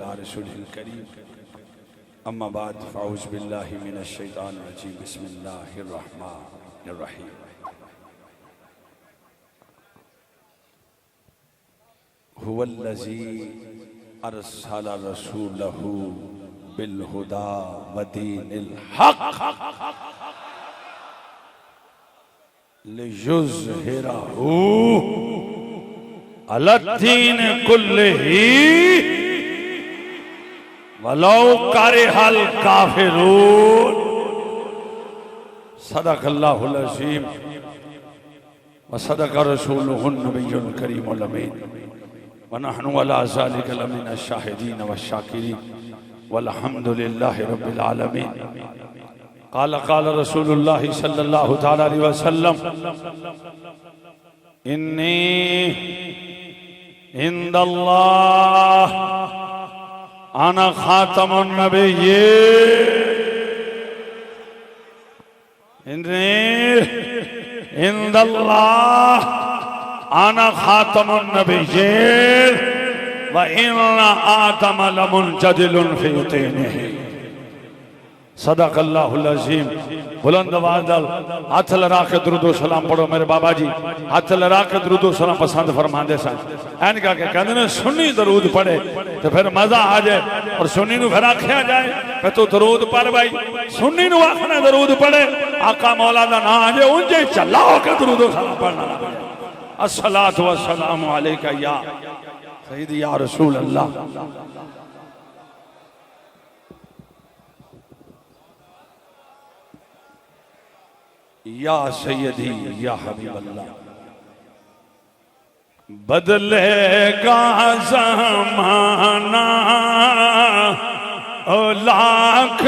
अला रसूलिल करीम अम्मा बाद फ़ाऊज़ बिल्लाहि मिनश शैतानिर रजीम बिस्मिल्लाहिर रहमानिर रहीम। हुवल्लज़ी अरसला रसूलहू बिल हुदा व दीनिल हक़ लियुज़हिरहू अलद्दीन कुल्लिही वलौ करिहल काफिरून। सदक़ल्लाहुल अज़ीम व सदक़ रसूलुहुन नबियुल करीमुल अमीन व नहनु अला ज़ालिका लमिन शाहिदीन व शाकिरीन वल्हम्दुलिल्लाहि रब्बिल आलमीन। क़ाल क़ाल रसूलुल्लाहि सल्लल्लाहु तआला अलैहि वसल्लम इन्नी इंदल्लाह आना खातमुन नबिय्यीन। इन्नी इंदल्लाह आना खातमुन नबिय्यीन व इन्ना आदम लमुनजदिलुन फी तीनिही। सदक़ल्लाहुल अज़ीम। बुलंद आवाज़ हाथ लड़ा के दुरूद सलाम पढ़ो। मेरे बाबा जी हाथ लड़ा के दुरूद सलाम पसंद फरमाते सन। इनका के कहते ने सुन्नी दरूद पढ़े तो फिर मजा आ जाए और सुन्नी नु फिर आख्या जाए फिर तू दरूद पढ़ भाई। सुन्नी नु आखना दरूद पढ़े आका मौला दा नाम आ जाए उंजे चला होकर दरूद सलाम पढ़ना। अस्सलातु वस्सलामु अलैका या सय्यदी या रसूल अल्लाह। या सैयदी या हबीब अल्लाह। बदलेगा ज़माना ओ लाख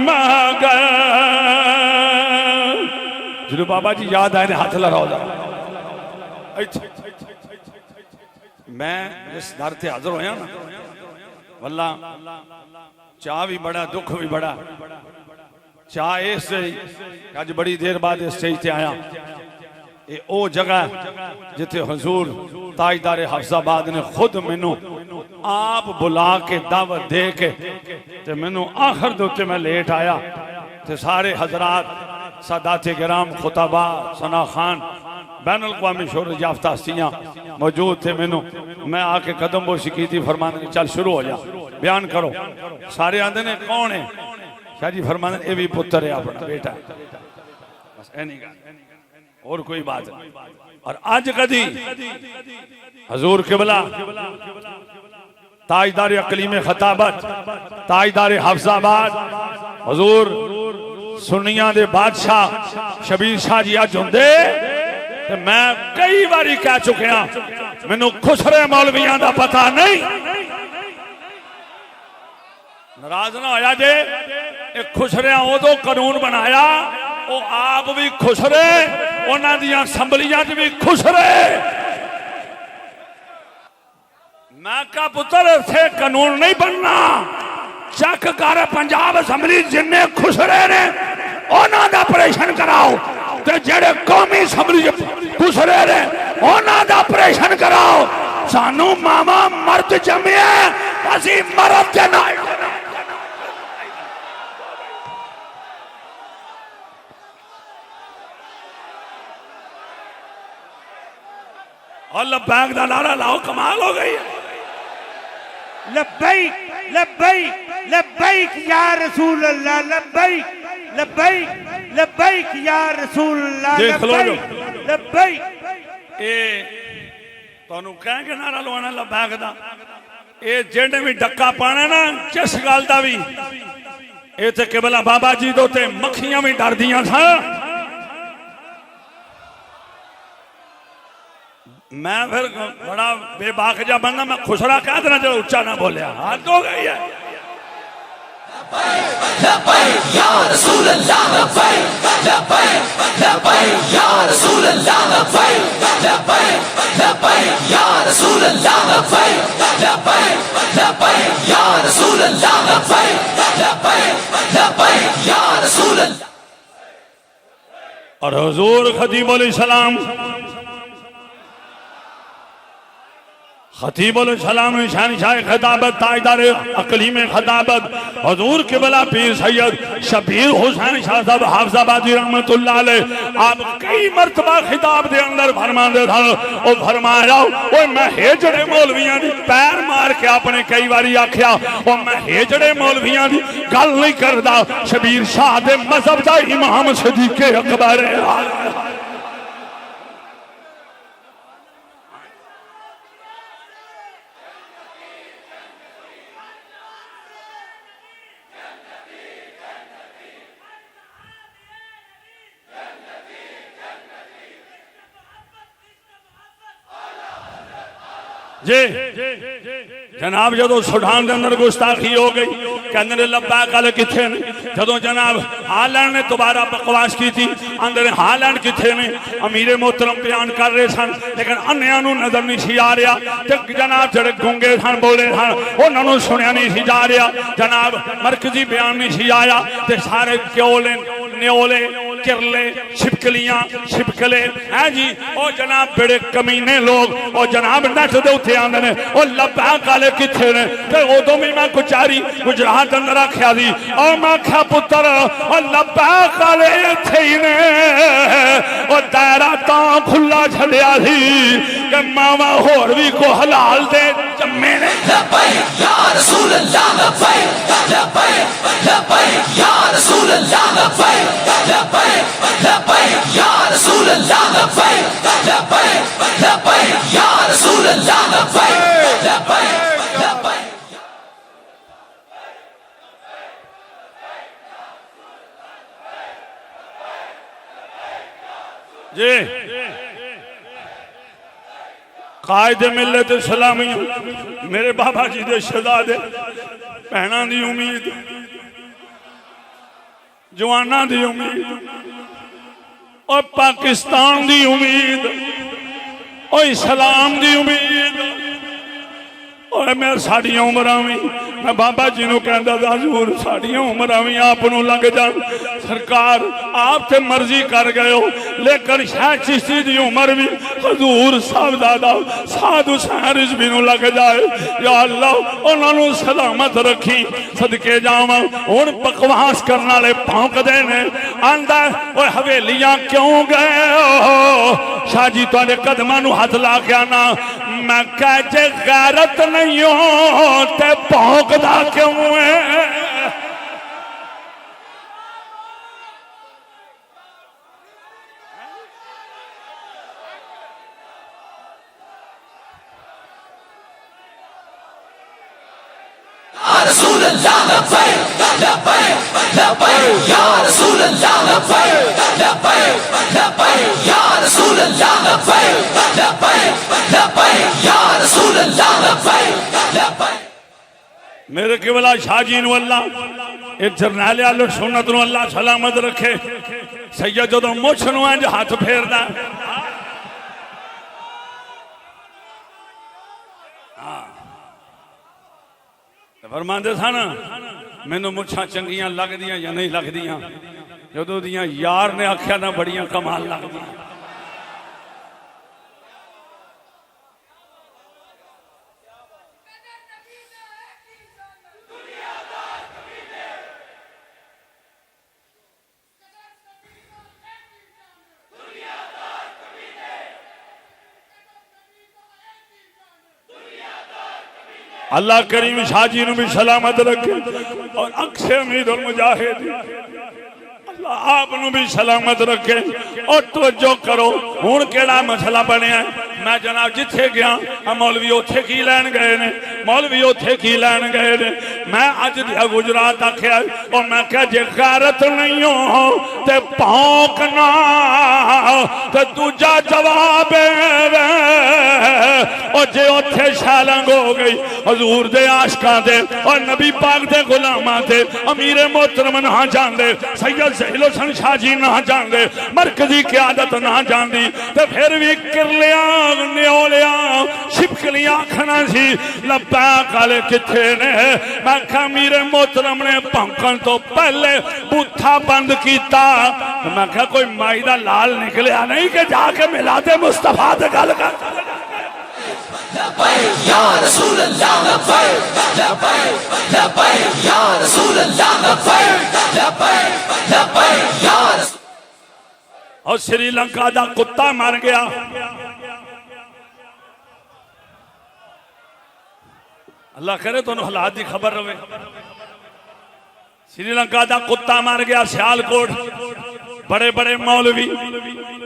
मगर। जो बाबा जी याद आए हाथ लड़ाओ। मैं इस दर से हाजिर होया ना वल्ला चाह भी बड़ा दुख भी बड़ा। चाह इस अज बड़ी देर बाद इस स्टेज से आया। ये ओ जगह जिथे हुजूर ताजदार हफ्साबाद ने खुद मैनू आप बुला के दावत दे के ते मैनू आखिर दे उत्ते मैं लेट आया ते सारे हजरात सादाते गिराम खुतबा सना खान बैन अल-अक़वामी शोहरत याफ्ता हस्तियां मौजूद थे। मैनू मैं आके कदम बोशी की थी फरमाने चल शुरू हो जा बयान करो। सारे आंदे ने कौन है शाह जी फरमाने ये भी पुत्र है अपना बेटा बस ऐनी और कोई बात नहीं। और आज कदी हजूर किबला ताजदार अकलीम खताबत ताजदार हफ्साबाद हजूर सुन्नियां दे बादशाह शबीर शाह जी अज होंदे ते मैं कई बारी कह चुकिया मैनू खुसरे मौलवियां दा पता नहीं। नाराज ना होया जे एक खुसरिया उदो कानून बनाया वो आप भी खुसरे उन्हां दी असैम्बलियां च भी खुसरे। मैं का पुत्र इत्थे कानून नहीं बनना चक कर पंजाब असैम्बली जिन्ने खुसरे ने उन्हां दा ऑपरेशन कराओ ते जेड़े कौमी असैम्बली खुसरे ने उन्हां दा ऑपरेशन कराओ। सानू मामा मर्द जम्मिया असीं मर्द दे नाल और लब्बैक दा नारा लाओ कमाल हो गई है। लब्बैक लब्बैक लब्बैक या रसूल अल्लाह लब्बैक लब्बैक लब्बैक या रसूल अल्लाह लब्बैक लब्बैक। ए तानू कह के नारा लवाना लब्बैक दा ए जेड़े भी डक्का पाना ना जिस गल दा भी ए ते किबला बाबा जी दो ते मक्खियां भी डरदियां सा। मैं फिर बड़ा बेबाक जा बंदा मैं खुसरा कह देना जो उच्चा ना बोलिया हाथ हो गई है। लब्बैक या रसूल अल्लाह लब्बैक लब्बैक लब्बैक या रसूल अल्लाह लब्बैक लब्बैक लब्बैक या रसूल अल्लाह लब्बैक लब्बैक लब्बैक या रसूल अल्लाह लब्बैक लब्बैक लब्बैक या रसूल अल्लाह। और हुजूर खतीब अलैहि सलाम खतीबुल सलाम शहनशाह खिताबत ताजदार अकलीम खिताबत हुजूर किबला पीर सैयद शबीर हुसैन शाह साहब हाफिजाबादी रहमतुल्लाह अलैह आप कई मरतबा खिताब दे अंदर फरमांदे थे ओ फरमाया ओ मैं हेजड़े मौलवियां दी पैर मार के आपने कई बारी आख्या ओ मैं हेजड़े मौलवियां दी गल नहीं करदा शबीर शाह दे मजहब दा इमाम सदीक अकबर जी जनाब जो सुडान के अंदर गुस्ताखी हो गई कहते लब्बैक वाले किथे ने जो जनाब हालैंड ने दोबारा बकवास की थी अंदर हालैंड किथे ने अमीरे मोहतरम बयान कर रहे सन लेकिन अन्या नजर नहीं सी आ रहा तो जनाब जड़े गूंगे सन बोले सन उन्होंने सुनिया नहीं सी जा रहा जनाब मरकजी बयान नहीं सी आया तो सारे क्योले न्योले किरले छिपकलियां छिपकले है जी ओ जनाब बड़े कमीने लोग ओ जनाब नट दे उत्ते आंदे ने ओ लब्बैक वाले किथे ने ते उदों भी मैं कुचारी गुजरात अंदर आख्या दी ओ मैं आख्या पुत्र ओ लब्बैक वाले इत्थे ही ने ओ दायरा तां खुला छड्या सी कि मावा होर भी को हलाल दे जम्मे ने लब्बैक या रसूल अल्लाह लब्बैक लब्बैक लब्बैक या रसूल अल्लाह लब्बैक लब्बैक लब्बैक या रसूल अल्लाह लब्बैक लब्बैक लब्बैक या रसूल अल्लाह लब्बैक लब्बैक लब्बैक जी कायदे मिलत सलामी मेरे बाबा जी दे शहजादे भैणां दी उम्मीद जवाना दी उम्मीद और पाकिस्तान दी उम्मीद और इस्लाम दी उम्मीद और मैं साड़ियां उम्रां भी मैं बाबा जी नूं कहंदा दा हजूर साड़ियां उम्रां भी आप नूं लग जान सरकार आप ते मर्जी कर गए हो लेकिन शाह चिश्ती दी उम्र भी हजूर साहब दादा साधु सारिज भी नूं लग जाए या अल्लाह उन्हां नूं सलामत रखी सदके जावां हुण बकवास करन वाले भौंकदे ने आंदा ओए हवेलियां क्यों गए हो शाह जी तुहाडे कदमां नूं हथ ला के आना मैं कह जे गैरत नहीं हो ते भौंकदा क्यों है रसूल अल्लाह लब्बैक लब्बैक लब्बैक या रसूल अल्लाह लब्बैक लब्बैक लब्बैक या रसूल अल्लाह लब्बैक लब्बैक लब्बैक या रसूल अल्लाह लब्बैक लब्बैक मेरे केवला शाह जी नूं अल्लाह एक जरनैल आले सुन्नत नूं अल्लाह सलामत रखे सैयद जदों मुछ नूं इंज हाथ फेरदा फरमांदे सन मैनू मुछां चंगियां लगदियां या नहीं लगदियां जदों दियां यार ने आख्या ना बड़ियां कमाल लगदियां अल्लाह करीम शाह जी नूं भी सलामत रखे और अक्से उम्मीद मुजाहिद अल्लाह आप नूं भी सलामत रखे और तवज्जो करो हुण केड़ा मसला बनया मैं जनाब जिथे गया मौलवी उथे की लैन गए ने मौलवी उथे की लैन गए ने मैं अज दिया गुजरात आख्या और मैं क्या जे गैरत नहीं हो ते भौंकना ते दूजा जवाब और जे उथे शैलंग हो गई हजूर दे आशकां दे और नबी पाक दे गुलामां दे अमीर मोहतरम ना जानदे सैयद ज़हील हसन शाह जी ना जानदे मरकजी क़यादत ना जानदी ते फिर भी किरलियां न्योलियां छिपकलियां आखना सी लब्बैक वाले किथे ने मैं आख्या अमीर मोहतरम ने भौंकण तो पहले बूथा बंद कीता मैं आख्या कोई माई दा लाल निकलिया नहीं कि जाके मिलादे मुस्तफा ते गल कर लब्बैक या रसूल अल्लाह लब्बैक लब्बैक लब्बैक या रसूल अल्लाह लब्बैक लब्बैक लब्बैक या रसूल। और श्रीलंका दा कुत्ता मर गया। अल्लाह करे तो हालात की खबर रहे। श्रीलंका दा कुत्ता मर गया सियालकोट। बड़े बड़े मौलवी,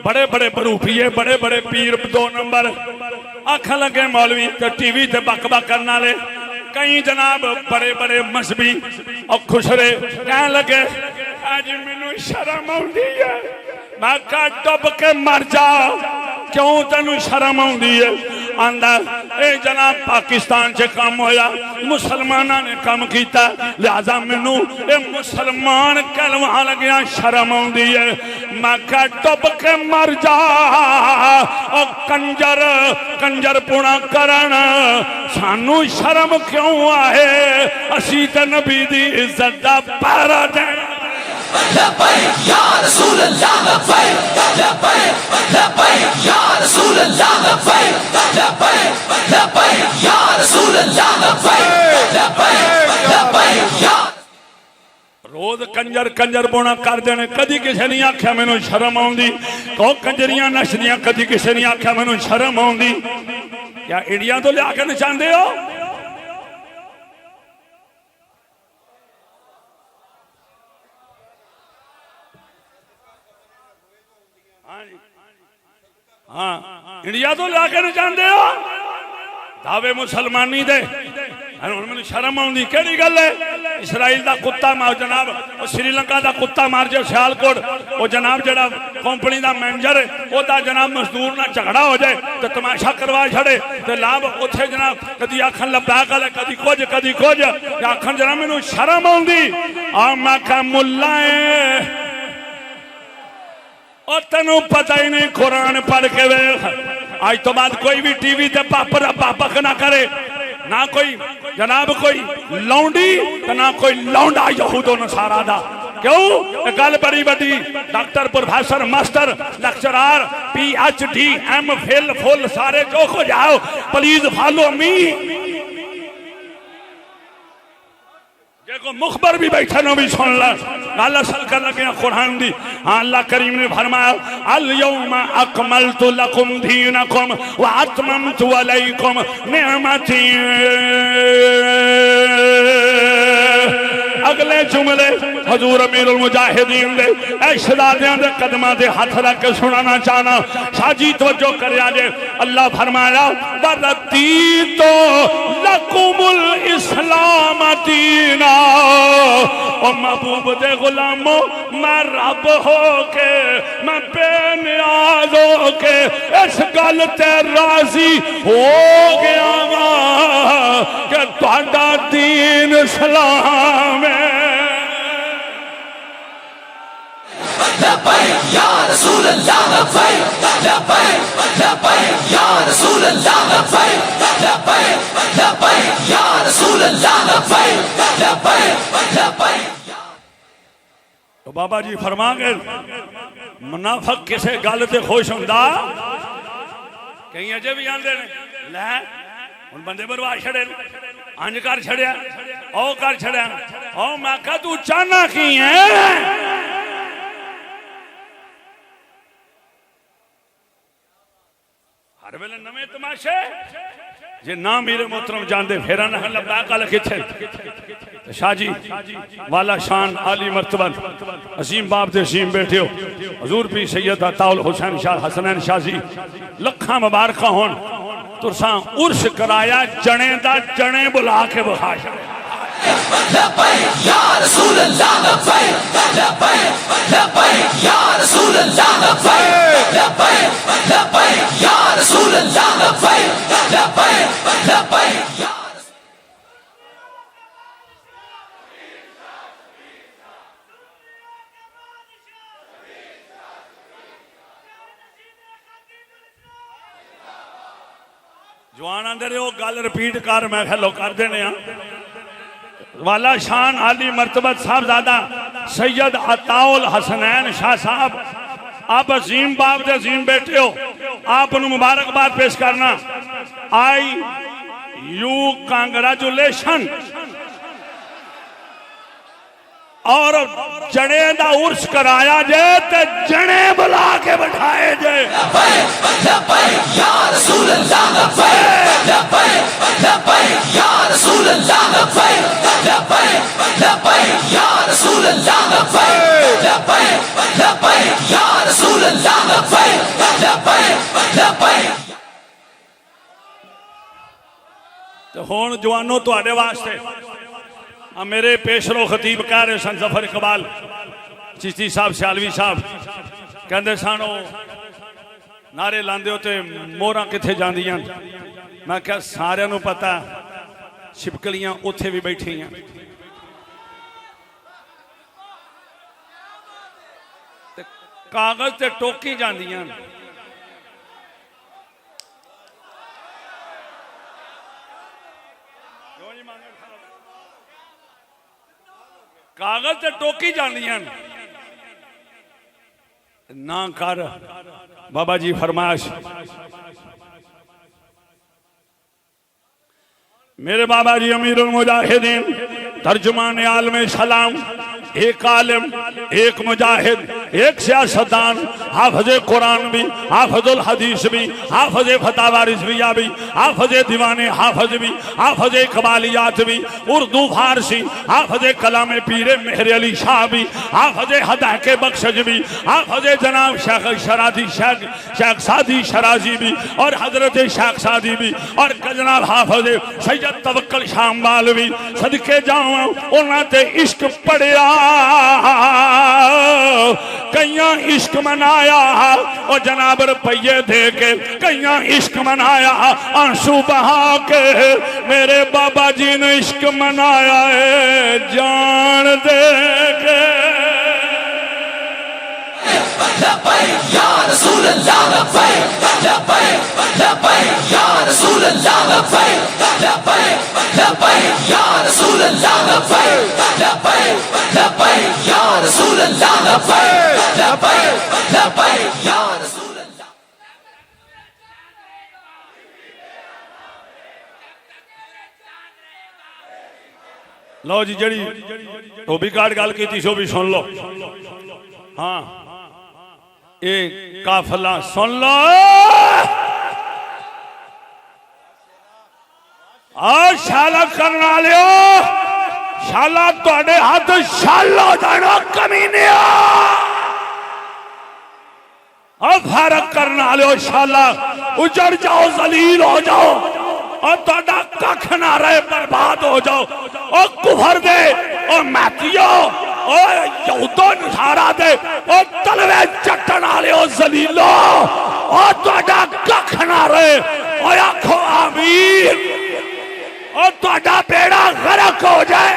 बड़े बड़े बरूफिए, बड़े बड़े पीर 2 नंबर आख लगे मौलवी तो टीवी ते बक बक करने वाले कई जनाब बड़े बड़े मजहबी और खुशरे कह लगे आज मैनू शर्म आउंदी है। मैं कहा डुब के मर जा, क्यों तेन शर्म आउंदी है? आंदा ए जनाब पाकिस्तान च काम होया, मुसलमाना ने काम किया, लिहाजा मैनू ए मुसलमान कहलवा लग्या शर्म आउंदी है। मैं कहा डुब के मर जा। और कंजर कंजर पुणा करन सानू शर्म क्यों आए? असी तो नबी दी इज्जत दा पहरा दें। लब्बैक या रसूल अल्लाह लब्बैक लब्बैक लब्बैक या रसूल अल्लाह लब्बैक लब्बैक लब्बैक या रसूल अल्लाह लब्बैक लब्बैक लब्बैक या। रोज कंजर कंजर बोना कर देने, कदी किसी ने आख्या मैनू शर्म आउंदी। कहो कंजरियां नचदियां, कदी किसी ने आख्या मैनू शर्म आउंदी। क्या इंडिया तो लिया के नचांदे हो? हाँ इंडिया तो लिया के नचांदे हो दावे मुसलमानी दे। मैं शर्म आउंदी केड़ी गल है? इसराइल का कुत्ता मार जनाब, श्रीलंका का कुत्ता मार जाए सियालकोट, वो जनाब जरा कंपनी का मैनेजर ओदा जनाब मजदूर ना झगड़ा हो जाए तो तमाशा करवा छड़े तो लाभ उथे जनाब कदी आखन लब्बैक वाले कदी कुछ आखन जनाब मैनू शर्म आउंदी। आ मैं कहा मुल्ला है और तेनू पता ही नहीं कुरान पढ़ के वेख। आज तो बाद कोई भी टीवी ते पापक ना करे, ना कोई जनाब कोई लौंडी तो ना कोई लौंडा यहूदो नसारा दा। क्यों? गल बड़ी बड़ी doctor professor master lecturer PhD MPhil full सारे जो को जाओ प्लीज फॉलो मी। देखो मुखबर भी बैठे नो भी सुन ला गल असल कर लगे कुरान दी। हाँ अल्लाह करीम ने फरमाया अल यौमा अकमलतु लकुम दीनकुम व अतममतु अलैकुम निअमती। अगले जुमले हजूर अमीरुल मुजाहिदीन दे शहजादियां दे कदमां दे हाथ रख के सुनाना चाहना। शाजी तवज्जो करया जे अल्लाह फरमाया वरदी तो लकुमुल इस्लाम दीना। और महबूब दे गुलामो मैं रब हो के मैं बेनियाज हो के इस गल ते राजी हो गया कि तुहाडा दीन इस्लाम है। लब्बैक या रसूल अल्लाह लब्बैक लब्बैक लब्बैक या रसूल अल्लाह लब्बैक लब्बैक लब्बैक या रसूल अल्लाह लब्बैक लब्बैक लब्बैक। तो बाबा जी फरमा गए मुनाफक किसे गल ते खुश हुंदा कई अजे भी आंदे ने लै हुण बंदे बर्बाद छड़े अंज कर छड़िया ओ कर छड़िया ओ मैं कहा तू चाहना की है? हर वेले नवे तमाशे जे ना मेरे मोहतरम जानते फिर ना लब्बैक वाले किथे। शाह जी वाला शान आली मर्तबा असीम बाप दे असीम बैठे हो हजूर पी सैयद अताउल हुसैन शाह हसनैन शाह जी लखा मुबारक होन तुसा उर्स कराया जने दा जने बुला के बखा लब्बैक या रसूल अल्लाह लब्बैक लब्बैक लब्बैक या रसूल अल्लाह लब्बैक लब्बैक लब्बैक या रसूल अल्लाह लब्बैक लब्बैक लब्बैक या। जवान आंदे रहे गल रिपीट कर मैं हेलो कर देने वाला शान आली मर्तबत साहबजादा सैयद अताउल हसनैन शाह साहब आप अजीम बाप दे अजीम बेटे हो आप मुबारकबाद पेश करना। आई यू कांग्रेचुलेशन। और जने दा उर्स कराया जाए तो जने बुला के बैठाए जाए। या रसूल अल्लाह लब्बैक लब्बैक या रसूल अल्लाह लब्बैक लब्बैक या रसूल अल्लाह लब्बैक लब्बैक या रसूल अल्लाह लब्बैक। तो हुण जवानों तुहाडे वास्ते मेरे पेशरो खतीब कह रहे सन, जफर इकबाल चिश्ती साहब सियालवी साहब कहते सन नारे लाते हो तो मोहरा कित्थे जांदियां। मैं क्या सारिਆਂ ਨੂੰ पता छिपकलियां उत्थे भी बैठियां। कागज ते टोकी जांदियां। कागज ते टोकी जांदियां ना कर बाबा जी फरमाइश। मेरे बाबा जी अमीरुल मुजाहिदीन तर्जुमान आलम सलाम, एक आलिम, एक मुजाहिद, एक सियासतदान, हाफिज कुरान भी, हाफिजुल हदीस भी, हाफिज फतावा रिजविया भी, हाफिज दीवाने हाफिज भी, हाफिज कबालियात भी, उर्दू फारसी, हाफिज कलाम पीर मेहर अली शाह भी, हाफिज हदाके बख्शज भी, हाफिज जनाब शेख शराजी शेख सादी शराजी भी, और हजरत शेख सादी भी, और जनाब हाफिज सैयद तवक्कल शामबाल भी। सदके जावां उन्हां ते इश्क पढ़िया, कईयां इश्क मनाया और जनाब रुपये दे के, कईयां इश्क मनाया आंसू बहा के। मेरे बाबा जी ने इश्क मनाया है जान दे के। लब्बैक या रसूल अल्लाह लब्बैक लब्बैक या रसूल अल्लाह लब्बैक लब्बैक या रसूल अल्लाह लब्बैक लब्बैक या रसूल अल्लाह लब्बैक या रसूल अल्लाह। लो जी जड़ी धोबी कार्ड गल की सो भी सुन लो। हाँ ये काफला सुन लो। और शाला करना लियो, शाला तुहाडे हाथ शाल हो जाना कमीने। और फर्क करना लियो, शाला उजड़ जाओ, जलील हो जाओ, और तुहाडा कख ना रहे, बर्बाद हो जाओ। और कुफर दे और मैतियो और यहूदो नसारा दे और तलवे चट्टन वाले और जलीलो, और तुहाडा कख ना रहे। और आखो आमीन। और तुहाडा बेड़ा गरक हो जाए,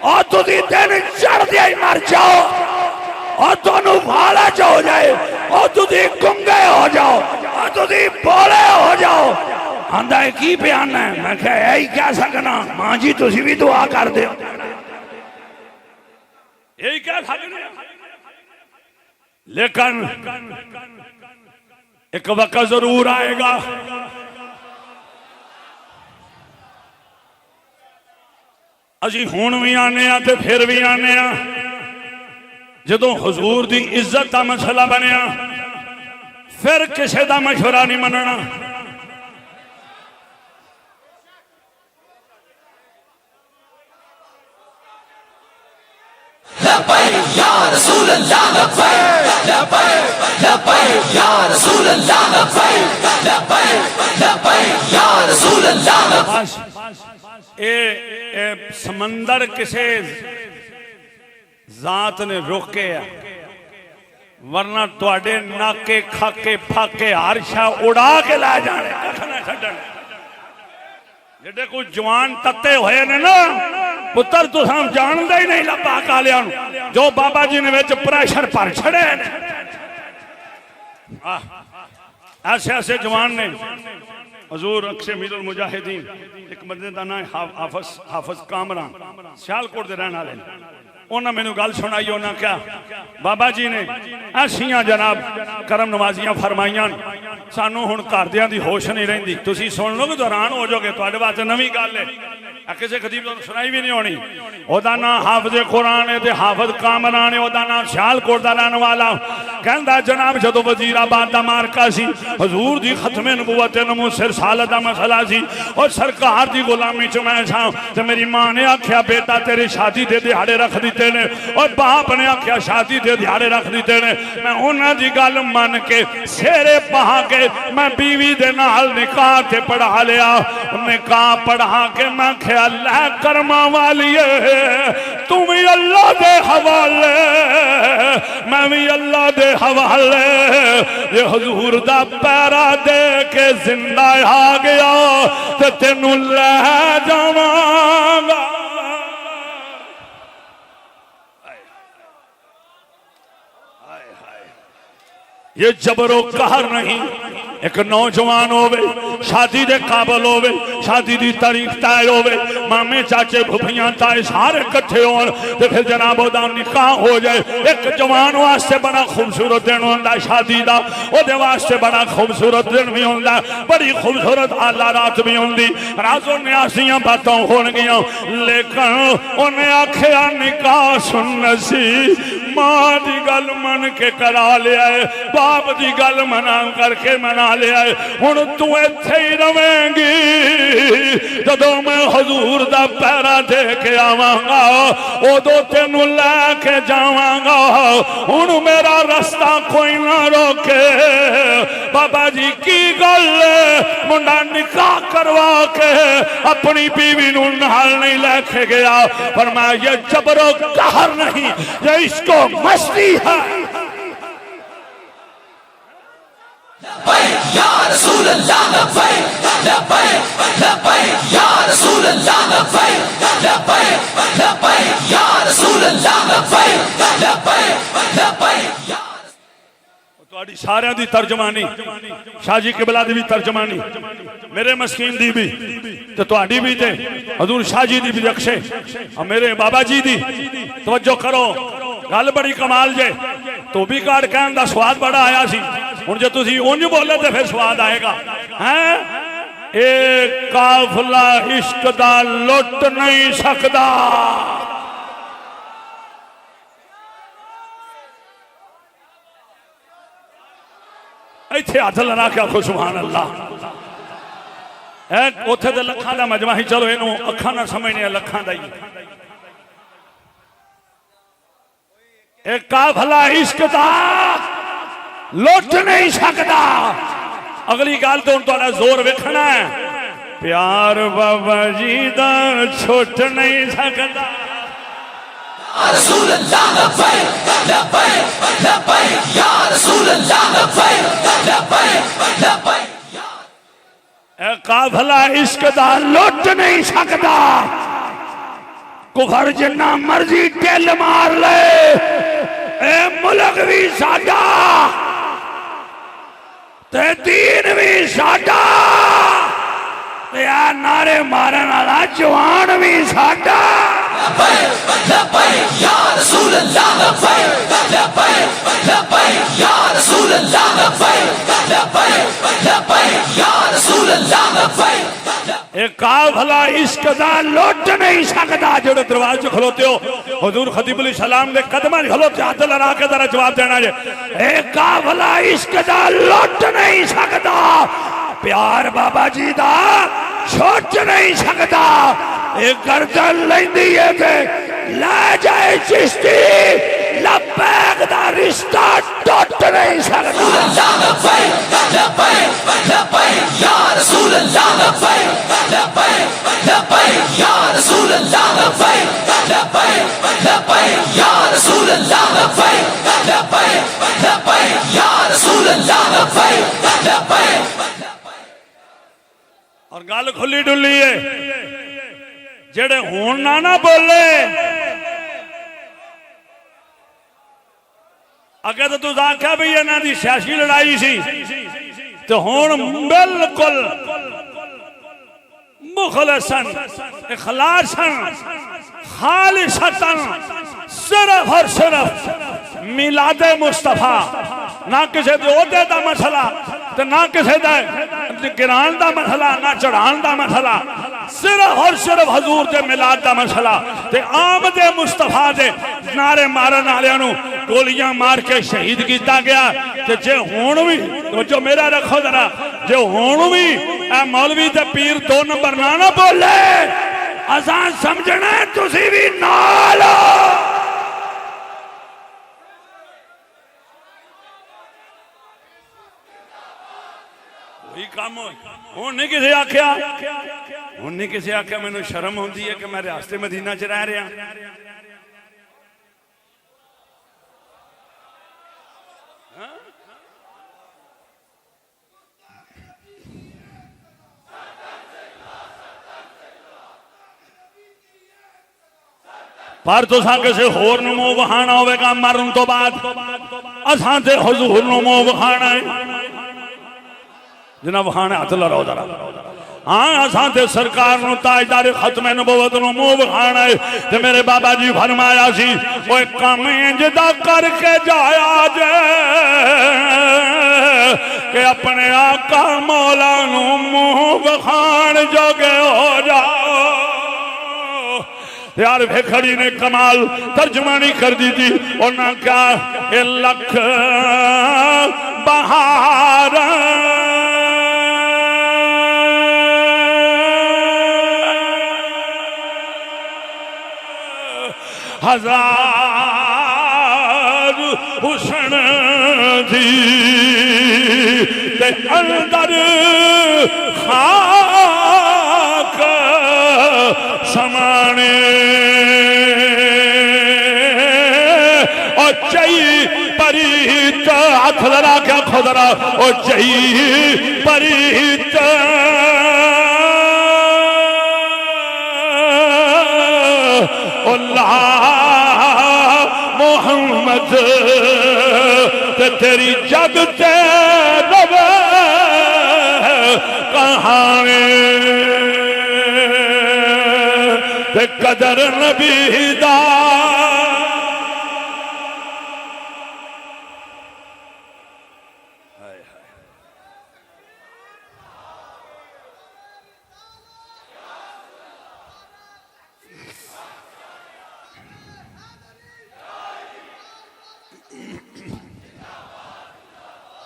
और तुसी दिन चढ़दे ही मर जाओ, और तुहानू फालज हो जाए, और तुसी गुंगे हो जाओ, और तुसी बोले हो जाओ। आंदा है की बयान है? मैं क्या यही कह सकना, मां जी तुसी भी दुआ कर दो, यही कह सकते। लेकिन एक वक्त जरूर आएगा असी हुण भी आने ते फिर भी आने, जदों हुजूर दी इज्जत का मसला बनया, फिर किसी का मशवरा नहीं मनना। लब्बैक या रसूल अल्लाह लब्बैक या रसूल अल्लाह लब्बैक या रसूल अल्लाह। ए समंदर किसे जात ने रोके, वरना तुहाडे नाके खाके फाके हर शा उड़ा के ला जाने, कख ना छड्डण। जेडे कोई जवान तत्ते होए ने ना पुत्र, तुसां जानदे ही नहीं लब्बा कालियां नूं, जो बाबा जी ने विच प्रेशर भर छड़े ने। ऐसे ऐसे जवान ने। हजूर अक्से अमीरुल मुजाहिदीन एक बंदे का नाम हाफिज कामरान सियालकोट के रहने वाले, उन्हें मैनू गल सुनाई। उन्हें क्या बाबा जी ने ऐसियां जनाब करम नवाजियां फरमाइयां, सानू हुण घरदियां दी होश नहीं रहिंदी। तुसीं सुन लो तो हैरान हो जाओगे, तुहाडे वास्ते नवीं गल है, किसी खतीब तो सुनाई भी नहीं होनी। ओदा नाम हाफिज कुरान है, हाफिज कामरान है, ओदा नाम सियालकोट दा रहने वाला। कहंदा जनाब जदों वजीराबाद दा मारका सी, हजूर दी खत्मे नबूवत नमूसे रिसालत दा मसला सी, और सरकार दी गुलामी च मैं सा, ते मेरी मां ने आख्या बेटा तेरी शादी दे दिहाड़े रख दिते ने, और बाप ने आख्या शादी दे दिहाड़े रख दिते ने। मैं उन्हां दी गल मन के सेरे पहा के मैं बीवी दे नाल निकाह ते पढ़ा लिया। निकाह पढ़ा के मैं अल्लाह कर्मा वाली तू भी अल्लाह दे हवाले, मैं भी अल्लाह दे हवाले। ये हजूर दा पैरा दे के जिंदा आ गया ते तेनू ले जावांगा। ये जबरो कहर नहीं, एक नौजवान होवे शादी दे काबल होवे, शादी दी तारीख तय होवे, मामे चाचे फुफियां ताए सारे इकट्ठे होन ते फिर जनाब ओदा निकाह हो जाए। एक जवान वास्ते बड़ा खूबसूरत दिन होंदा शादी दा, ओदे वास्ते बड़ा खूबसूरत दिन भी होंदा, बड़ी खूबसूरत आला रात भी होंदी। राजो न्यासियां बातां होणगियां, लेकिन उन्हें आखिया निकाह सुन सी, मां दी गल मन के करा लिया है, बाप दी गल मना करके मना लिया है। हुण तू इत्थे ही रवेंगी, जदों मैं हजूर दा पैरा दे के आवांगा उदों तेनू लैके जावांगा। हुण मेरा रास्ता कोई ना रोके। बाबा जी की गल, मुंडा निकाह करवा के अपनी बीवी नू नाल नहीं लेके गया, पर मैं ये जबरो कहर नहीं, ये इसको मस्ती है। लब्बैक या रसूल अल्लाह, लब्बैक लब्बैक लब्बैक या रसूल अल्लाह, लब्बैक लब्बैक लब्बैक या रसूल अल्लाह, लब्बैक लब्बैक लब्बैक या। तुहाडी सारियां दी तर्जमानी, शाहजी किबला दी भी तर्जमानी, मेरे मस्कीन दी भी ते तुहाडी भी ते हजूर शाहजी दी भी रखे, और मेरे बाबा जी दी। तवज्जो करो, गल बड़ी कमाल जे। धोबी काट कहन दा स्वाद बड़ा आया सी, हुण जे तुसीं उंज बोले तो फिर स्वाद आएगा। हैं ए काफला इश्क दा लुट नहीं सकदा। इत्थे हथ लड़ा के आखो सुभान अल्लाह। उथे तो लखां दा मजमा ही, चलो इनू अखां ना समझने, लखां दा ही। एक काफला इश्क दा लुट नहीं सकता। अगली गल तो तुहाडा जोर वेखना है, प्यार बाबा जी दा छुट नहीं सकता। या रसूल अल्लाह, लब्बैक लब्बैक लब्बैक या रसूल अल्लाह, लब्बैक लब्बैक लब्बैक या। ए काफला इश्क दा लुट नहीं सकता। कुफर जिन्ना मर्जी ढिल मार ले, ए मुल्क भी साडा ते दीन भी साडा, ते आ नारे मारन वाला जवान भी साडा। लब्बैक लब्बैक या रसूल अल्लाह, लब्बैक लब्बैक लब्बैक या रसूल अल्लाह, लब्बैक लब्बैक लब्बैक या रसूल अल्लाह, लब्बैक। एक काफला इश्क दा लुट नहीं सकता। जो दरवाजे खलोते हो हुजूर खतीबुल सलाम दे कदमां खलोते, हाथ लड़ा के जरा जवाब देना जे। एक काफला इश्क दा लुट नहीं सकता। प्यार बाबा जी दा छुट नहीं सकता। एक गर्दन लैंदी है के ला जाए चिश्ती, लब्बैक दा रिश्ता टूट नहीं सकता। लब्बैक लब्बैक लब्बैक या रसूल अल्लाह, लब्बैक लब्बैक लब्बैक या रसूल अल्लाह, लब्बैक लब्बैक लब्बैक या रसूल अल्लाह, लब्बैक लब्बैक लब्बैक या रसूल अल्लाह, लब्बैक लब्बैक। और गल खुली डुली है, जेड़े हुण ना बोले अगे तो तुस आख्या भी इन्हां दी सियासी लड़ाई सी, तो हुण बिल्कुल मुखलसन इखलासन खालिसतन सिर्फ और सिर्फ मिलादे मुस्तफा, ना किसी ओहदे दा मसला, ते ना किसी दा गिरान दा मसला ना चढ़ान दा मसला, सिर्फ और सिर्फ हजूर दे मिलाद दा मसला ते आमद मुस्तफा दे नारे मारन वालियां नूं गोलियां मार के शहीद किया गया। ते जे हुण भी जो मेरा रखो जरा, जे हुण भी ए मौलवी ते पीर 2 नंबर ना बोले, असां समझना तुसी भी नाल काम हो। नहीं किसी आख्या, हूं नहीं किसी आख्या मैनू शर्म होती है कि मैं रियासत मदीना च रह रहा। पर तुसा किसी होर नूं मुंह विखाना होवेगा मरन तो बाद, असां ते हुजूर नूं मुंह विखाना है। जिन्हें विखाना हथ लड़ाओ जरा। हाँ असां ते सरकार नूं ताजदार खत्म नबुवत नूं मुंह विखाना है। ते मेरे बाबा जी फरमाया सी ओए काम इंज दा करके जाया जे कि अपने आका मौला नूं मुंह विखाण जोगे हो जाओ। यार भेखड़ी ने कमाल तर्जमानी कर दी थी। उन्होंने क्या ए लख बहार हजार हुस्न दी ते अंदर खाक समाने और चई परीत हाथ लड़ा क्या खुदरा और चई परीत मोहम्मद ते तेरी जग ते रब कहानी ते कदर नबी दा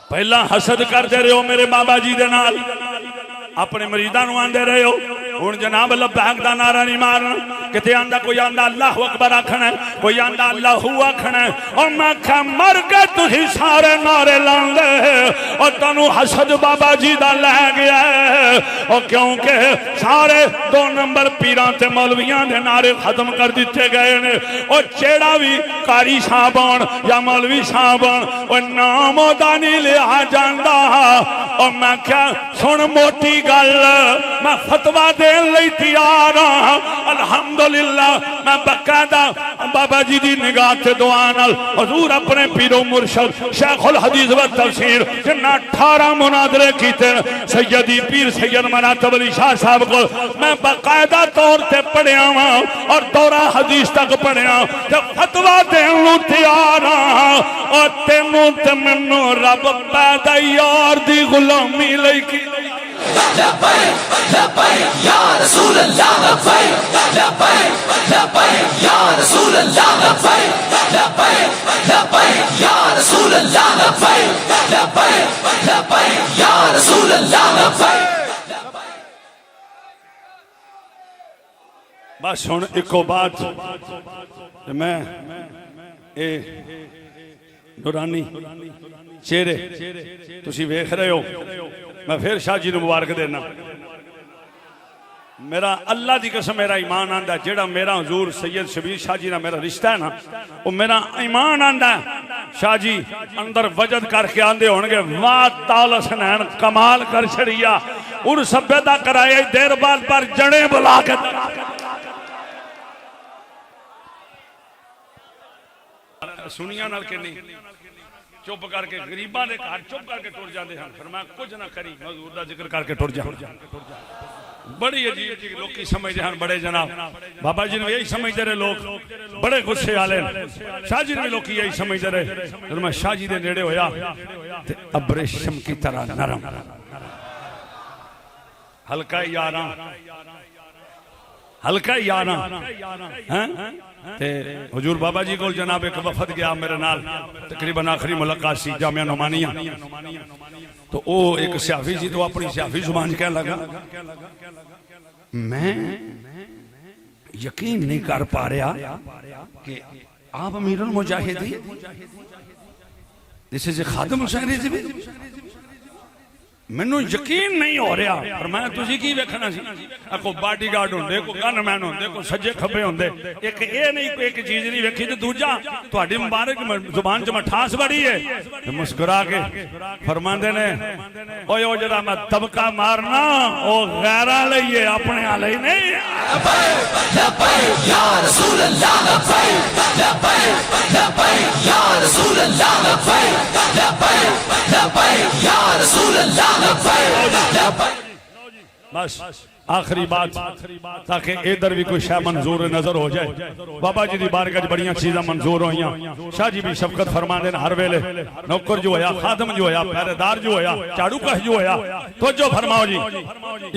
पहला हसद करते रहो मेरे बाबा जी दे नाल, अपने मरीदां नूं आंदे रहे हो। हुण जनाब लब्बैक दा नारा नहीं मारना। किते आंदा कोई आंदा अल्लाहु अकबर आखना, कोई आंदा अल्लाहु आखना। और मैं क्या मर गए तुसी सारे नारे लांदे और तुहानू हसद बाबा जी दा लै गया। और क्योंकि सारे 2 नंबर पीरां ते मौलवियां दे नारे खत्म कर दिते गए ने। और जेड़ा भी कारी साहब आउण या मौलवी साहब आउण और नाम ओदा नहीं लिया जांदा। और मैं क्या सुन मोटी गल, मैं फतवा देन लई तैयार हां। अल्हम्दुलिल्लाह मैं बकायदा बाबा जी दी निगाह ते दुआ नाल हुजूर अपने पीरो मुर्शद शेखुल हदीस व तफसीर जिन्ना 18 मुनादरे कीते सैयदी पीर सैयद मरातब अली शाह साहब को मैं बकायदा तौर ते पढ़िया वां और दौरा हदीस तक पढ़िया ते फतवा देन नूं तैयार हां। और तेनू ते मैनू रब पैदा यार दी गुलामी लई की। लब्बैक लब्बैक या रसूल अल्लाह लब्बैक लब्बैक लब्बैक या रसूल अल्लाह लब्बैक लब्बैक लब्बैक या रसूल अल्लाह लब्बैक लब्बैक लब्बैक या रसूल अल्लाह लब्बैक। बस हुण इको बात मैं ए नूरानी चेहरे तुसी वेख रहे हो। मैं फिर शाह जी नूं मुबारक देना। मेरा अल्लाह की कसम मेरा ईमान आंदा जेड़ा मेरा हजूर सैयद शबीर शाह जी ना मेरा रिश्ता है ना वो मेरा ईमान आंदा। शाह जी अंदर वजद करके आंदे होणगे वाह ताल हसनैन कमाल कर छड़िया उन सभ्यता कराए देर बाद पर जड़े बुला के सुनिया नाल के नहीं चुप करके गरीबां दे घर चुप करके टुर जाते हैं। फिर मैं कुछ ना करी हजूर दा जिक्र करके टुर जा। बड़ी अजीब जी लोग समझते हैं बड़े जनाब बाबा जी ने यही समझते रहे लोग बड़े गुस्से वाले शाह जी ने लोग यही समझते रहे जब मैं शाह जी के नेड़े होया अब रेशम की तरह नरम हल्का यारा हल्का यारा हुजूर बाबा जी को जनाब एक वफद गया मेरे नाल तकरीबन आखिरी मुलाकात सी जामिया नुमानिया तो वो एक सियाफी जी तो अपनी सियाफी जुबान कह लगा मैं यकीन नहीं कर पा रहा कि आप अमीरुल मुजाहिदीन दिस इज ए खादिम हुसैन रिजवी मैनू यकीन नहीं हो रहा पर मैं तुसी की वेखना सी को बॉडीगार्ड होंदे को गनमैन होंदे को सज्जे खब्बे होंदे एक ये नहीं एक चीज नहीं वेखी ते दूजा तुहाडी मुबारक जुबान च मठास बड़ी है ते मुस्कुरा के फरमांदे ने ओए ओ जरा मैं दबका मारना ओ गैरां लई है अपने लई नहीं लब्बैक या रसूल अल्लाह लब्बैक लब्बैक लब्बैक या रसूल अल्लाह लब्बैक लब्बैक लब्बैक या रसूल अल्लाह बस आखिरी बात ताकि इधर भी कोई शाह मंजूर नजर हो जाए बाबा जी की बारगाह बड़ियां चीज़ां मंजूर हुई शाह जी भी शफकत फरमाते हर वेले नौकर जो होया खादम जो होया पहरेदार जो होया झाड़ू कश जो होया तो जो फरमाओ जी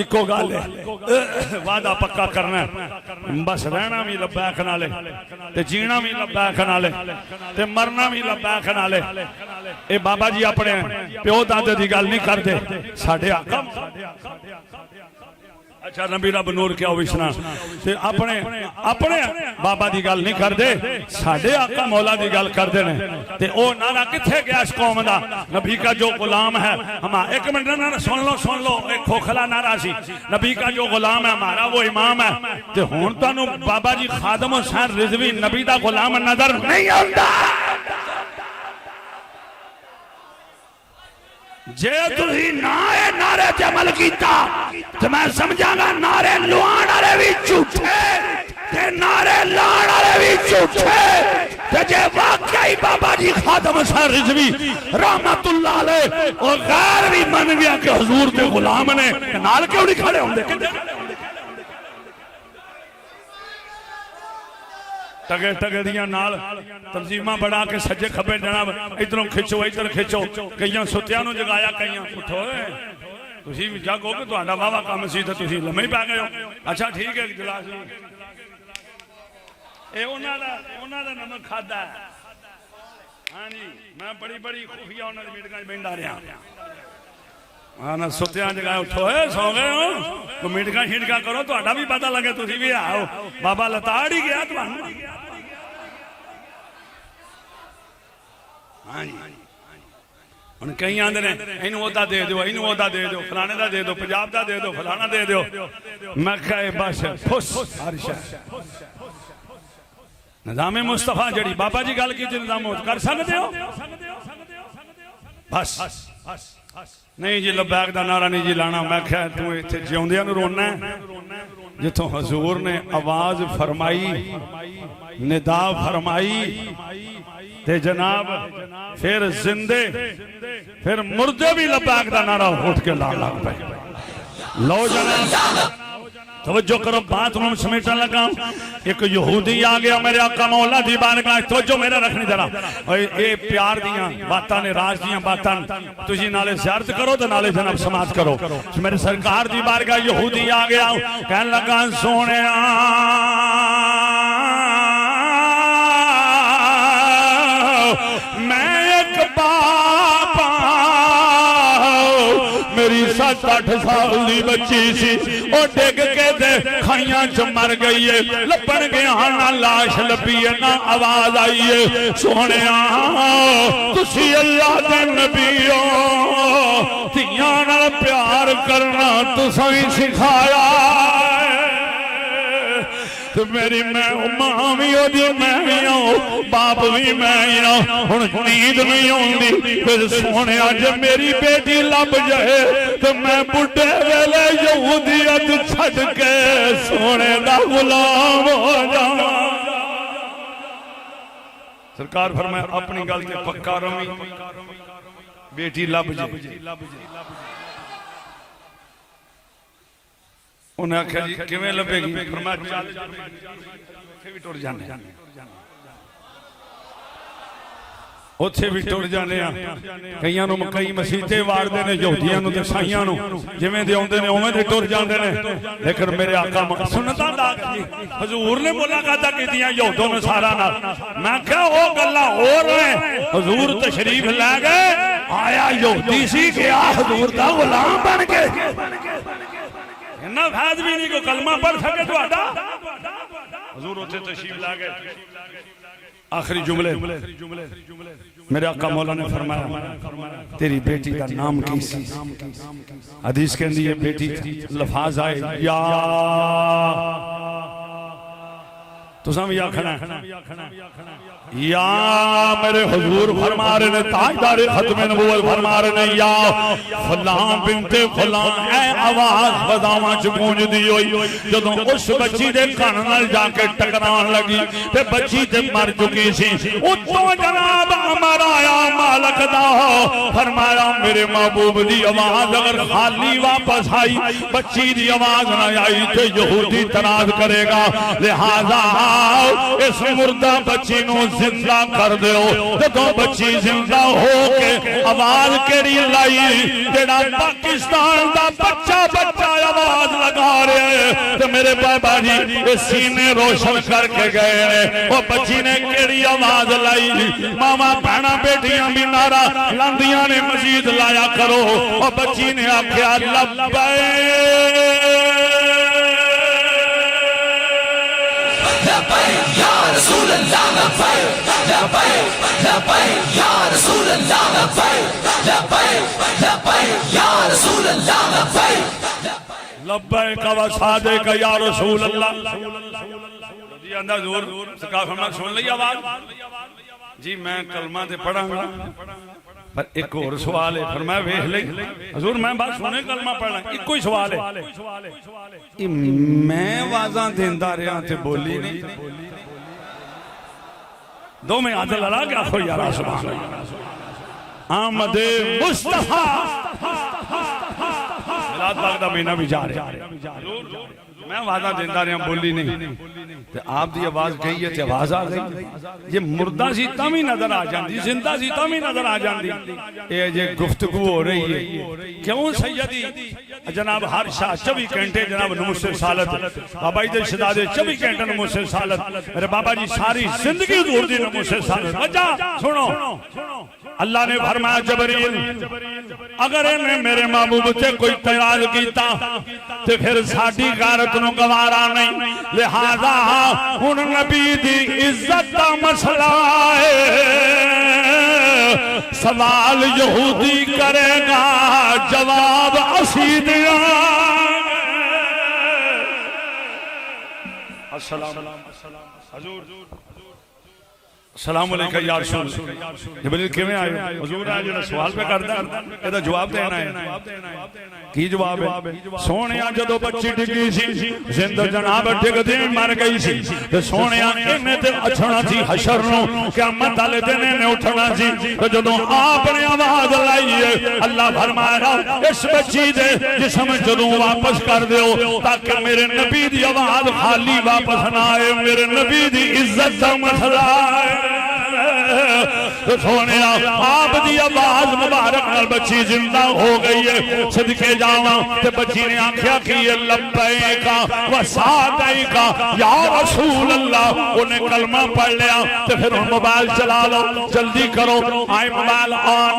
इको गल है वादा पक्का करना बस रहना भी लब्बैक नाले ते जीना भी लब्बैक नाले ते मरना भी लब्बैक नाले ए बाबा जी अपने प्यो दादे की गल नहीं करते साडे आका अच्छा नबी रब नूर क्या विशना ते अपने अपने बाबा की गल नहीं करते साडे आका मौला की गल करते ने ते ओ नारा किथे गया इस कौम दा नबी का जो गुलाम है हम एक मिनट ना सुन लो एक खोखला नारा सी नबी का जो गुलाम है हमारा वो इमाम है ते हुण तुहानू बाबा जी खादिम हुसैन रिजवी नबी दा गुलाम नजर नहीं आंदा जे तुसी नारे ते अमल कीता ते मैं समझांगा नारे लुआण वाले भी झूठे ते नारे लाण वाले भी झूठे ते जे वाकई बाबा जी खादिम हुसैन रिजवी रहमतुल्लाह अलैह और गैर भी मन गया कि हुजूर दे गुलाम ने नाल क्यों नहीं खड़े होंदे टगे टगे दियां नाल तंजीमा बना के सज्जे खब्बे जनाब इधरों खिंचो इधर खिंचो कईयां सुत्तियां नूं जगाया कईयां उठो तुसीं भी जागो कि तुहाडा वावा काम सी ते तुसीं लम्मे ही पै गए हो अच्छा ठीक है गिलास ए उन्हां दा नमक खादा हां जी मैं बड़ी बड़ी खुफिया उन्हां दी मीटिंगां च बैठा रहा हाँ ना सुत्तियां जगाए उठो सौ गए हो तो मीटिंगां शीटिंगां करो तुहाडा भी पता लगे तुसीं भी आओ बाबा लताड़ ही गया तुहानू हाँ जी हुण कई आंदे ने इनू ओहदा दे दो इनू ओहदा दे दो फलाने दा दे दो पंजाब दा दे दो फलाना दे दो मैं कहे बस फुस हर शै निज़ामे मुस्तफा जड़ी बाबा जी गल की निज़ाम कर सकते हो बस नहीं जी लब्बैक दा नारा नहीं जी लाना मैं क्या तू इत्थे जिउंदियां नूं रोना जिथों हजूर ने आवाज फरमाई निदा फरमाई ते जनाब फिर जिंदे फिर मुर्दे भी लब्बैक दा नारा उठ के ला लग पे लो जनाब तवज्जो करो बात में समेटन लगा एक यहूदी आ गया मेरे आका मौला दी बारगाह तवज्जो मेरा रखनी जरा ए प्यार दियां बातां ने राज दियां बातां तुसी नाले ज़ियारत करो ते नाले जनाब समाज करो मेरे सरकार दी बारगाह यहूदी आ गया कहन लगा सोहणिया मैं एक बाप मेरी 7-8 साल की बच्ची सी ओ डिग के दे खाइयां च मर गई है लभन गया ना लाश लभी है ना आवाज आई है सोहणिया तुसी अल्लाह दे नबी हो धियां नाल प्यार करना तुसां ही सिखाया तो मेरी मैं मां भी ओदी मैं भी बाप भी मैं हुण नींद नहीं आउंदी फिर सोहणे अज मेरी बेटी लब जाए तो मैं बुढ़े वेले यहूदियत छड्ड के सोहणे दा गुलाम हो जावां सरकार फरमाया अपनी गल ते पक्का रवी बेटी लब जाए उन्हें आख्या जी किवें लभेगी, फरमाया चल उत्थे भी टुर जाने, उत्थे भी टुर जाने। कईयां नूं कई मसीते वारदे ने, यहूदियां नूं ते ईसाईयां नूं जिवें दे आउंदे ने उवें दे टुर जांदे ने। लेकिन मेरे आका सुन्नतां दा हजूर ने मुलाकातां कीतियां यहूदों नसारा नाल। मैं क्या वो गल्लां होर ने, हजूर तशरीफ लै गए, आया यहूदी सी गया हजूर दा गुलाम बन के। इन्ना फैज भी नहीं को कलमा पढ़ सके तुहाडा। हजूर उत्थे तशरीफ ला गए। आखिरी जुमले मेरे आका मौला ने फरमाया तेरी बेटी का नाम की सी। हदीस के अंदर ये बेटी लफाज आए या तुसां भी आखना या मेरे हुजूर फरमा रहे ने, ताजदार खत्म नबूवत फरमा रहे ने या फलां बिनते फलां। ऐ आवाज बदावां च गूंजदी होई जदों उस बच्ची दे कान नाल जाके टकरान लगी ते बच्ची ते मर चुकी सी। उतों जनाब अमर आया मालक दा, फरमाया मेरे महबूब दी आवाज अगर खाली वापस आई, बच्ची दी आवाज ना आई तो यहूदी तराज करेगा। लिहाजा इस मुर्दा बच्ची नू जिंदा कर दो। जदों बच्ची जिंदा हो के आवाज केड़ी लाई, जेड़ा पाकिस्तान दा बच्चा आवाज लगा रहे है तो मेरे बाबा जी ये सीने रोशन करके गए ने। वो बच्ची ने केड़ी आवाज लाई, मामा भैणा बेटियां भी नारा लांदियां ने, मजीद लाया करो। और बच्ची ने आख्या लब्बैक लब्बैक या रसूल अल्लाह, लब्बैक लब्बैक लब्बैक या रसूल अल्लाह, लब्बैक लब्बैक लब्बैक या रसूल अल्लाह, लब्बैक लब्बैक व सादिक या रसूल अल्लाह। जी अंदर जोर सरकार फरमाया सुन ली आवाज जी, मैं कलमा ते पढ़ांगा पर एक और सवाल है। फरमाया वेख ले हजूर मैं बात सुने कलमा पढ़ना, इको ही सवाल है। मैं आवाज़ां देंदा रहा ते बोली नहीं, दो में हाथ लड़ा के आखो यार सुभान अल्लाह। आमदे मुस्तफा मिलाद पाक दा महीना भी जा रहा, मैं वादा देंदा रहा बोली नहीं ते आप दी आवाज गई है ते आवाज आ गई। ये मुर्दा सी तां भी नजर आ जाती, जिंदा सी तां भी नजर आ जाती। ये जे गुफ्तगू हो रही है क्यों सैयदी जनाब हर शाह 24 घंटे जनाब नमुसे सालत बाबा जी दे शहजादे 24 घंटे नमुसे सालत। मेरे बाबा जी सारी जिंदगी दूर दी नमुसे सालत। वजह सुनो, अल्लाह ने फरमाया जबरील अगर इन्हें मेरे महबूब से कोई तराज कीता ते फिर साडी गारत नूं गवारा नहीं। लिहाजा हुण नबी दी इज्जत दा मसला है, सवाल यहूदी करेगा जवाब असी देंगे। अस्सलाम हजूर सलाम अलैकुम या रसूल। जबरील किवें आए हुजूर? आज जेड़ा सवाल पे करदा एदा जवाब देना है। की जवाब है? सोनिया जदों बच्ची डिगी सी जिंद जनाब डिगदी मर गई सी ते सोनिया इन्हें ते अछना सी हशर नु क़यामत वाले दिन ने उठना सी। ते जदों आपने आवाज लाई है अल्लाह फरमाया इस बच्ची दे जिस्म जदों वापस कर दियो ताकि मेरे नबी दी आवाज खाली वापस ना आए, मेरे नबी दी इज्जत दा मसला है। तो सोने आप दी आवाज मुबारक नाल बच्ची जिंदा हो गई है। सदके जावा ते बच्ची ने आख्या कि ये लब्बैका व सादैका या रसूल अल्लाह। उन्हें कलमा पढ़ लिया ते फिर मोबाइल चला लो, जल्दी करो। आए मोबाइल ऑन,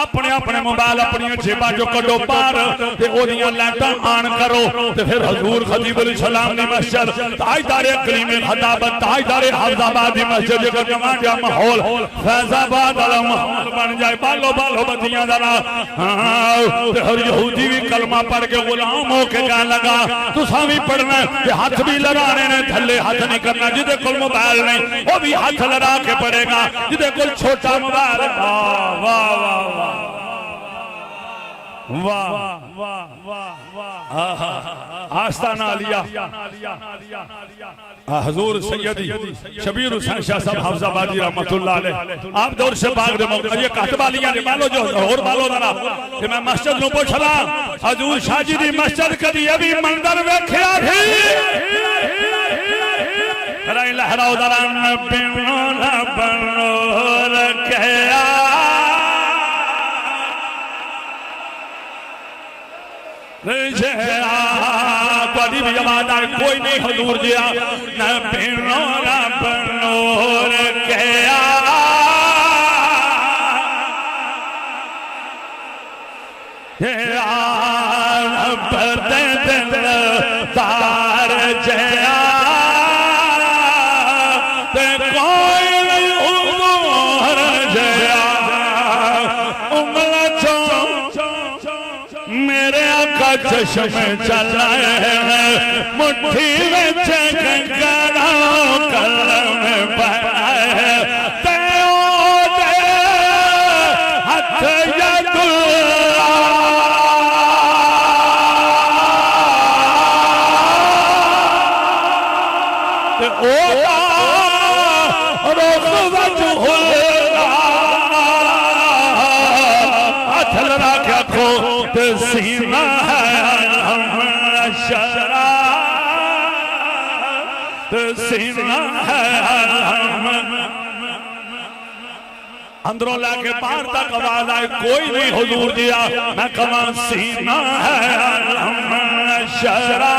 अपने अपने मोबाइल अपनी जेबा जो कड़ो पार ते ओदियां लाइटां ऑन करो ते फिर हजूर खतीबुल सलाम दी मस्जिद ताजदारे कलीमे खताबत ताजदारे हफ्जाबाद दी मस्जिद जेकर जमा जा माहौल फैजाबाद वाला माहौल बन जाए। बालो बालो बत्तियां जरा ते हर यहूदी भी कलमा पढ़ के गुलाम हो के कहने लगा तुसां भी पढ़ना ते हाथ भी लगाने ने, थल्ले हाथ नहीं करना। जिदे कोल मोबाइल नहीं वो भी हाथ लगा के पढ़ेगा, जिदे कोल छोटा मोबाइल। वाह वाह वाह वाह वाह वाह वाह आस्ताना आलिया हजूर सैयदी शबीर हुसैन शाह साहब हाफिजाबादी रहमतुल्लाह अलैह आप दौर से भाग दे मौका ये कातबालियां ने मालो जो और मालो जरा कि मैं मस्जिद नु पूछला हजूर शाह जी दी मस्जिद कदी अभी मंदिर वेखया थी राई लहराओ जरा नबी मोला बनो रखया भी आवाज आए कोई नहीं हजूर दिया न पिनोरा बनोर गया तार जया चश्म चलाए मुट्ठी में कंकड़ा कलम पाए तेओ दे हाथ यदुल्ला ओ रोज़ वजहुल्ला हाथ लगा के खो ते सीना सीना है अंदरों लाके बाहर तक आवाज आए कोई नहीं हुजूर दिया मैं कमा सीना है शरा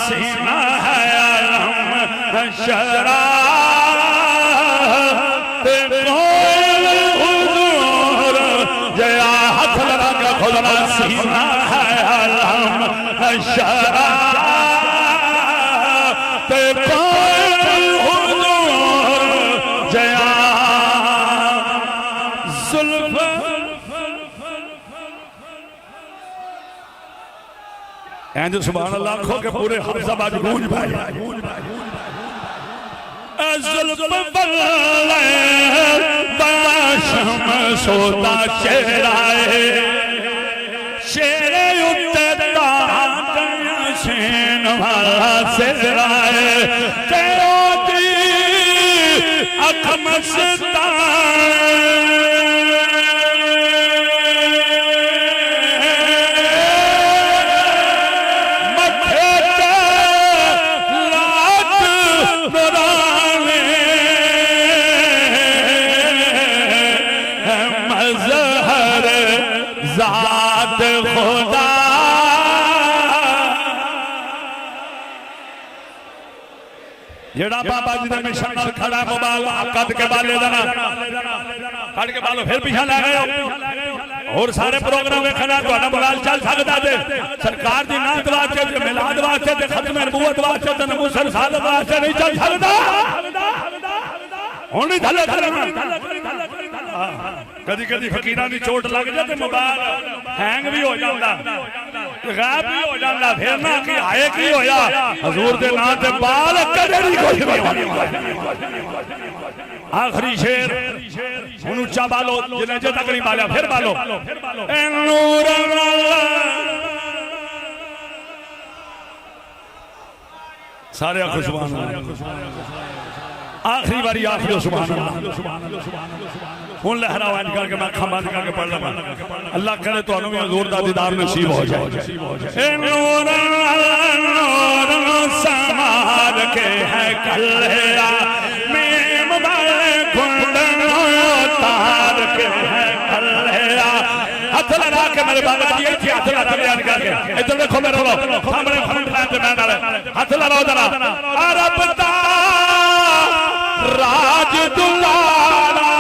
सीना है शरा खुदा सीना है अलम शरा ते जया जुल्फ एंड सुभान अल्लाह खो के पूरे हाफिजाबाद गूंज भाई जुल्फ बल्ले बाशम सोता चेहराए शेरे उत्तरा शेन वाला सिराए तेरो दी अख मस्ता मथे ते लात नुराने मजहर जात खुदा जेड़ा बाबा जी ने मिशन नाल खड़ा मोबाइल कद के बाले देना कट के बालो फिर पीछे ला गए और सारे प्रोग्राम देखना ਤੁਹਾਡਾ मोबाइल चल सकदा जे सरकार दी नात वास्ते ते मिलाद वास्ते ते खत्म नबूवत वास्ते ते नबूवत रिसालत वास्ते नहीं चल सकदा हुन ही थले कदी कदी फकीरां दी चोट लग जाए ते मोबाइल हैंग भी हो जांदा गायब भी हो जाता फिर ना कि आए की होया हजूर दे नाम ते बाल कदे नहीं कोई आखिरी शेर हुन ऊंचा बालो जिने जे तक नहीं बालिया फिर बालो ए नूर सारे आखो सुभान अल्लाह आखिरी बारी आखिरी सुभान अल्लाह हुन लहराओ इंज करके मैं अखां बंद करके पढ़ लगा अल्लाह करे तुहानू भी हजूर दा दीदार नसीब हो जाए ए नूर नूर समाद के है कल्ला मीम वाले कुंडन तार के है कल्ला हाथ लगा के मेरे बाबा जी इथे हाथ लगा के इंज करके इधर देखो मेरे लो सामने फ्रंट लाइन पे मैं नाल हाथ लगाओ जरा अरब दा राज दुलारा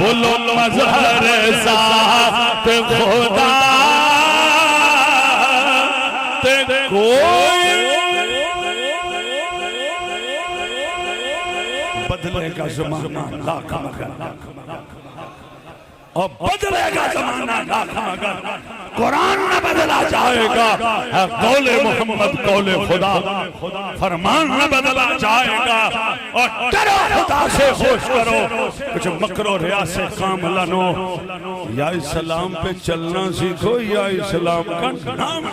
बोलो मजहर साथ खुदा ते कोई बदले का ज़माना लाख मगर और बदलेगा जमाना लाखों मगर कुरान न बदला जाएगा। है कौले मोहम्मद कौले खुदा, फरमान न बदला जाएगा। और डरो खुदा से होश करो, कुछ मकरो रिया से काम लनो। या इस्लाम पे चलना सीखो या इस्लाम का नाम